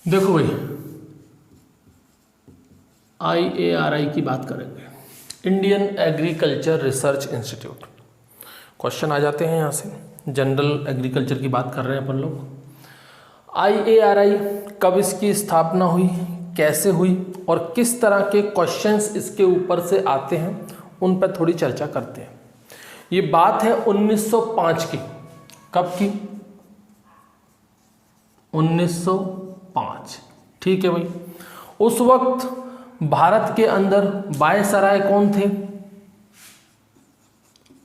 देखो भाई, IARI की बात करेंगे, Indian agriculture research institute. Question आ जाते हैं यहाँ से, जनरल एग्रीकल्चर की बात कर रहे हैं अपन लोग। IARI कब इसकी स्थापना हुई, कैसे हुई और किस तरह के क्वेश्चंस इसके ऊपर से आते हैं, उन पर थोड़ी चर्चा करते हैं। ये बात है 1905 की। कब की? 1905। ठीक है भाई। उस वक्त भारत के अंदर वायसराय कौन थे?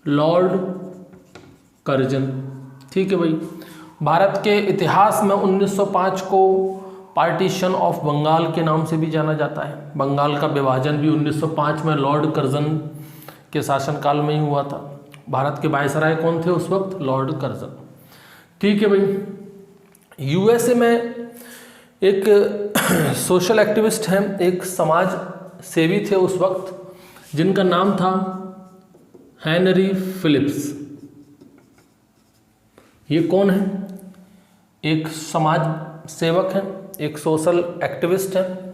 Lord Curzon. ठीक है भाई। भारत के इतिहास में 1905 को पार्टीशन ऑफ बंगाल के नाम से भी जाना जाता है। बंगाल का विभाजन भी 1905 में लॉर्ड कर्जन के शासनकाल में ही हुआ था। भारत के वायसराय कौन थे उस वक्त? Lord Curzon. ठीक है भाई। यूएसए में एक सोशल एक्टिविस्ट हैं, एक समाज सेवी थे उस वक्त, जिनका नाम था हेनरी फिलिप्स। ये कौन है? एक समाज सेवक हैं, एक सोशल एक्टिविस्ट हैं।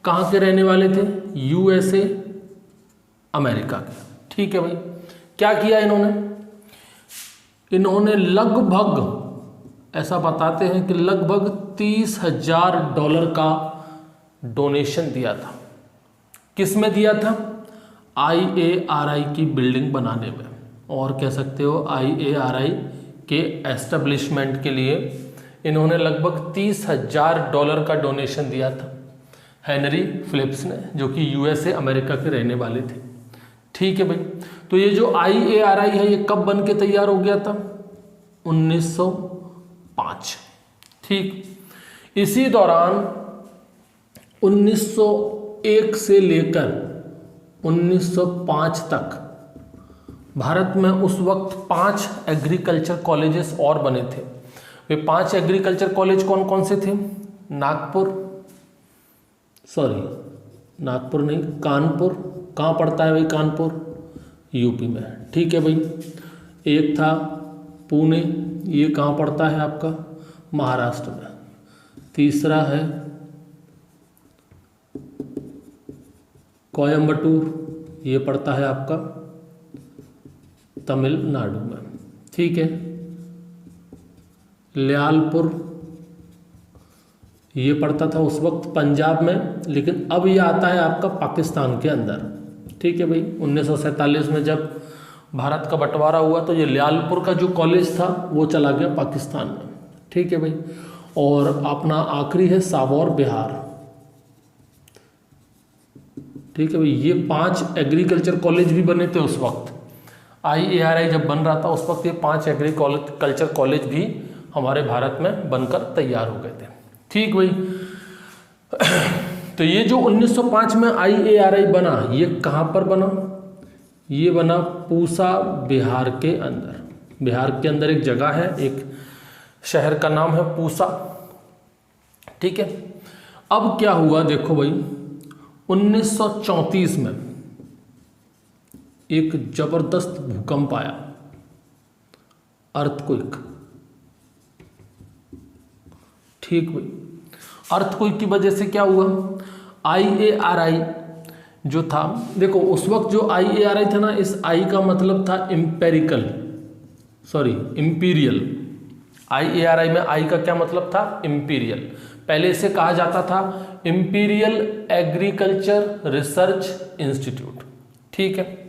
कहाँ के रहने वाले थे? यूएसए अमेरिका के। ठीक है भाई। क्या किया इन्होंने? इन्होंने लगभग, ऐसा बताते हैं कि लगभग $30,000 का डोनेशन दिया था। किस में दिया था? IARI की बिल्डिंग बनाने में, और कह सकते हो IARI के एस्टेब्लिशमेंट के लिए इन्होंने लगभग $30,000 का डोनेशन दिया था हेनरी फिलिप्स ने, जो कि यूएसए अमेरिका के रहने वाले थे। ठीक है भाई। तो ये जो IARI है ये कब बन के तैयार हो गया था? 1905। ठीक। इसी दौरान 1901 से लेकर 1905 तक भारत में उस वक्त 5 एग्रीकल्चर कॉलेजेस और बने थे। वे 5 एग्रीकल्चर कॉलेज कौन कौन से थे? नागपुर नहीं, कानपुर। कहाँ पड़ता है भाई कानपुर? यूपी में। ठीक है भाई। एक था पुणे, ये कहाँ पड़ता है आपका? महाराष्ट्र में। तीसरा है कोयम्बटूर, ये पड़ता है आपका तमिलनाडु में। ठीक है। ल्यालपुर, ये पड़ता था उस वक्त पंजाब में, लेकिन अब ये आता है आपका पाकिस्तान के अंदर। ठीक है भाई। 1947 में जब भारत का बंटवारा हुआ तो ये ल्यालपुर का जो कॉलेज था वो चला गया पाकिस्तान में। ठीक है भाई। और अपना आखिरी है सावौर बिहार। ठीक है भाई। ये 5 एग्रीकल्चर कॉलेज भी बने थे उस वक्त। IARI जब बन रहा था उस वक्त ये 5 एग्रीकल्चर कॉलेज भी हमारे भारत में बनकर तैयार हो गए थे। ठीक भाई। तो ये जो 1905 में IARI बना, ये कहाँ पर बना? ये बना पूसा, बिहार के अंदर। बिहार के अंदर एक जगह है, एक शहर का नाम है पूसा। ठीक है। अब क्या हुआ देखो भाई, 1934 में एक जबरदस्त भूकंप आया, अर्थक्वेक। ठीक भाई। अर्थक्वेक की वजह से क्या हुआ? IARI जो था, देखो उस वक्त जो IARI था ना, इस I का मतलब था इंपीरियल। IARI में I का क्या मतलब था? इंपीरियल। पहले इसे कहा जाता था इंपीरियल एग्रीकल्चर रिसर्च इंस्टीट्यूट। ठीक है।